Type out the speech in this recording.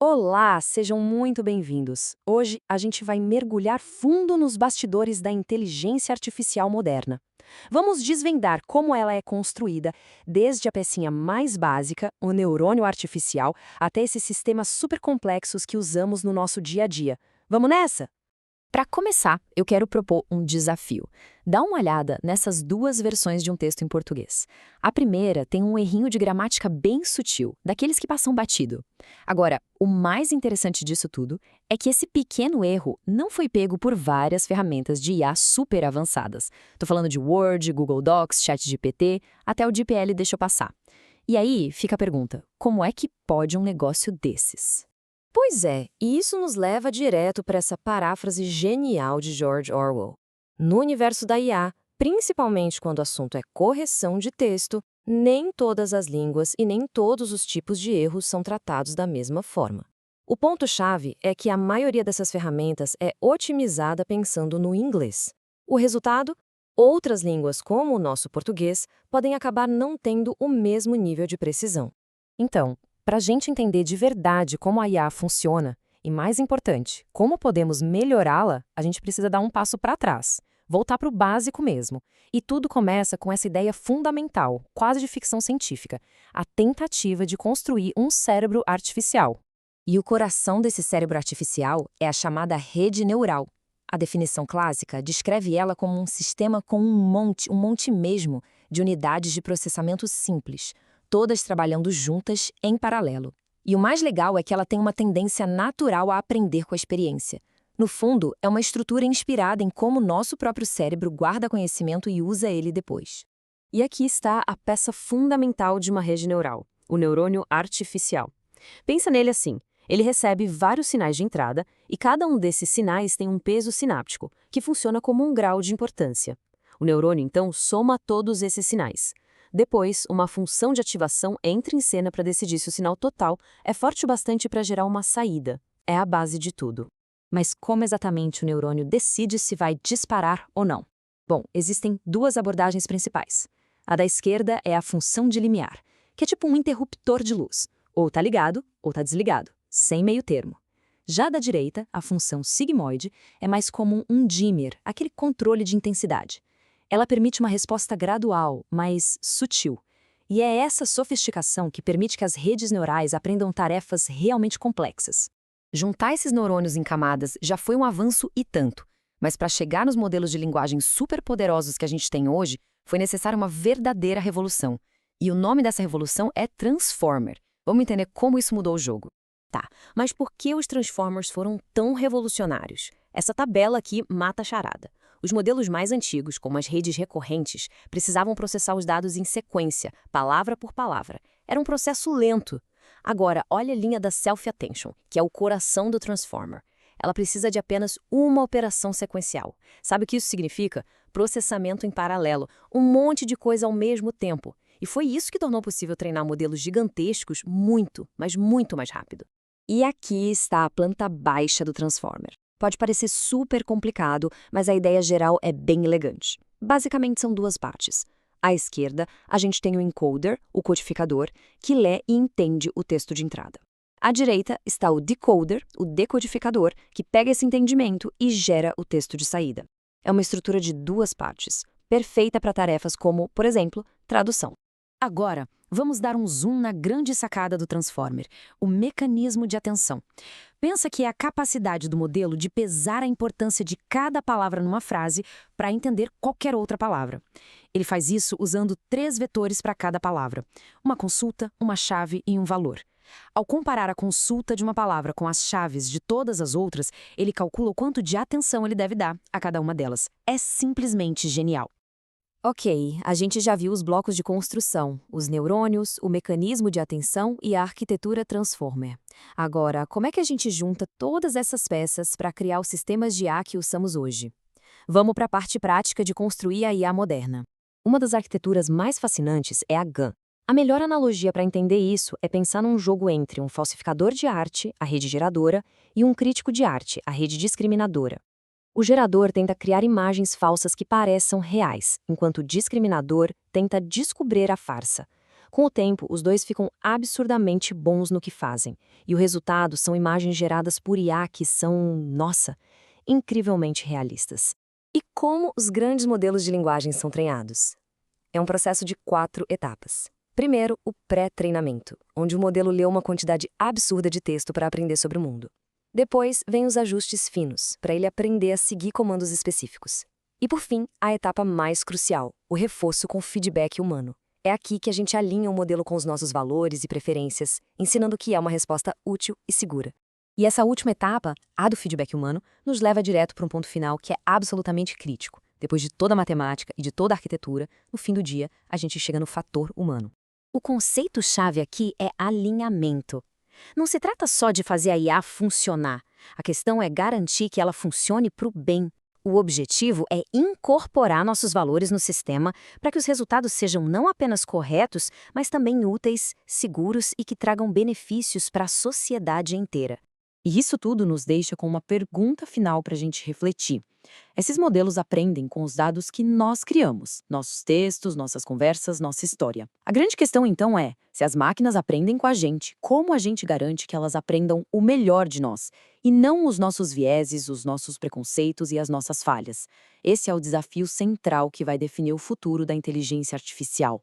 Olá, sejam muito bem-vindos. Hoje a gente vai mergulhar fundo nos bastidores da inteligência artificial moderna. Vamos desvendar como ela é construída, desde a pecinha mais básica, o neurônio artificial, até esses sistemas super complexos que usamos no nosso dia a dia. Vamos nessa? Para começar, eu quero propor um desafio. Dá uma olhada nessas duas versões de um texto em português. A primeira tem um errinho de gramática bem sutil, daqueles que passam batido. Agora, o mais interessante disso tudo é que esse pequeno erro não foi pego por várias ferramentas de IA super avançadas. Tô falando de Word, Google Docs, ChatGPT, até o DeepL deixou passar. E aí fica a pergunta: como é que pode um negócio desses? Pois é, e isso nos leva direto para essa paráfrase genial de George Orwell. No universo da IA, principalmente quando o assunto é correção de texto, nem todas as línguas e nem todos os tipos de erros são tratados da mesma forma. O ponto-chave é que a maioria dessas ferramentas é otimizada pensando no inglês. O resultado? Outras línguas, como o nosso português, podem acabar não tendo o mesmo nível de precisão. Então, para a gente entender de verdade como a IA funciona, e mais importante, como podemos melhorá-la, a gente precisa dar um passo para trás, voltar para o básico mesmo. E tudo começa com essa ideia fundamental, quase de ficção científica, a tentativa de construir um cérebro artificial. E o coração desse cérebro artificial é a chamada rede neural. A definição clássica descreve ela como um sistema com um monte mesmo, de unidades de processamento simples, todas trabalhando juntas em paralelo. E o mais legal é que ela tem uma tendência natural a aprender com a experiência. No fundo, é uma estrutura inspirada em como nosso próprio cérebro guarda conhecimento e usa ele depois. E aqui está a peça fundamental de uma rede neural, o neurônio artificial. Pensa nele assim: ele recebe vários sinais de entrada e cada um desses sinais tem um peso sináptico, que funciona como um grau de importância. O neurônio, então, soma todos esses sinais. Depois, uma função de ativação entra em cena para decidir se o sinal total é forte o bastante para gerar uma saída. É a base de tudo. Mas como exatamente o neurônio decide se vai disparar ou não? Bom, existem duas abordagens principais. A da esquerda é a função de limiar, que é tipo um interruptor de luz. Ou tá ligado, ou tá desligado, sem meio termo. Já a da direita, a função sigmoide, é mais como um dimmer, aquele controle de intensidade. Ela permite uma resposta gradual, mas sutil. E é essa sofisticação que permite que as redes neurais aprendam tarefas realmente complexas. Juntar esses neurônios em camadas já foi um avanço e tanto, mas para chegar nos modelos de linguagem superpoderosos que a gente tem hoje, foi necessária uma verdadeira revolução. E o nome dessa revolução é Transformer. Vamos entender como isso mudou o jogo. Tá, mas por que os Transformers foram tão revolucionários? Essa tabela aqui mata a charada. Os modelos mais antigos, como as redes recorrentes, precisavam processar os dados em sequência, palavra por palavra. Era um processo lento. Agora, olha a linha da Self-Attention, que é o coração do Transformer. Ela precisa de apenas uma operação sequencial. Sabe o que isso significa? Processamento em paralelo, um monte de coisa ao mesmo tempo. E foi isso que tornou possível treinar modelos gigantescos muito, mas muito mais rápido. E aqui está a planta baixa do Transformer. Pode parecer super complicado, mas a ideia geral é bem elegante. Basicamente são duas partes. À esquerda, a gente tem o encoder, o codificador, que lê e entende o texto de entrada. À direita está o decoder, o decodificador, que pega esse entendimento e gera o texto de saída. É uma estrutura de duas partes, perfeita para tarefas como, por exemplo, tradução. Agora, vamos dar um zoom na grande sacada do Transformer, o mecanismo de atenção. Pensa que é a capacidade do modelo de pesar a importância de cada palavra numa frase para entender qualquer outra palavra. Ele faz isso usando 3 vetores para cada palavra: uma consulta, uma chave e um valor. Ao comparar a consulta de uma palavra com as chaves de todas as outras, ele calcula o quanto de atenção ele deve dar a cada uma delas. É simplesmente genial. Ok, a gente já viu os blocos de construção, os neurônios, o mecanismo de atenção e a arquitetura Transformer. Agora, como é que a gente junta todas essas peças para criar os sistemas de IA que usamos hoje? Vamos para a parte prática de construir a IA moderna. Uma das arquiteturas mais fascinantes é a GAN. A melhor analogia para entender isso é pensar num jogo entre um falsificador de arte, a rede geradora, e um crítico de arte, a rede discriminadora. O gerador tenta criar imagens falsas que pareçam reais, enquanto o discriminador tenta descobrir a farsa. Com o tempo, os dois ficam absurdamente bons no que fazem, e o resultado são imagens geradas por IA que são, nossa, incrivelmente realistas. E como os grandes modelos de linguagem são treinados? É um processo de 4 etapas. Primeiro, o pré-treinamento, onde o modelo lê uma quantidade absurda de texto para aprender sobre o mundo. Depois, vem os ajustes finos, para ele aprender a seguir comandos específicos. E por fim, a etapa mais crucial, o reforço com feedback humano. É aqui que a gente alinha o modelo com os nossos valores e preferências, ensinando que é uma resposta útil e segura. E essa última etapa, a do feedback humano, nos leva direto para um ponto final que é absolutamente crítico. Depois de toda a matemática e de toda a arquitetura, no fim do dia, a gente chega no fator humano. O conceito-chave aqui é alinhamento. Não se trata só de fazer a IA funcionar. A questão é garantir que ela funcione para o bem. O objetivo é incorporar nossos valores no sistema para que os resultados sejam não apenas corretos, mas também úteis, seguros e que tragam benefícios para a sociedade inteira. E isso tudo nos deixa com uma pergunta final para a gente refletir. Esses modelos aprendem com os dados que nós criamos, nossos textos, nossas conversas, nossa história. A grande questão, então, é, se as máquinas aprendem com a gente, como a gente garante que elas aprendam o melhor de nós, e não os nossos vieses, os nossos preconceitos e as nossas falhas? Esse é o desafio central que vai definir o futuro da inteligência artificial.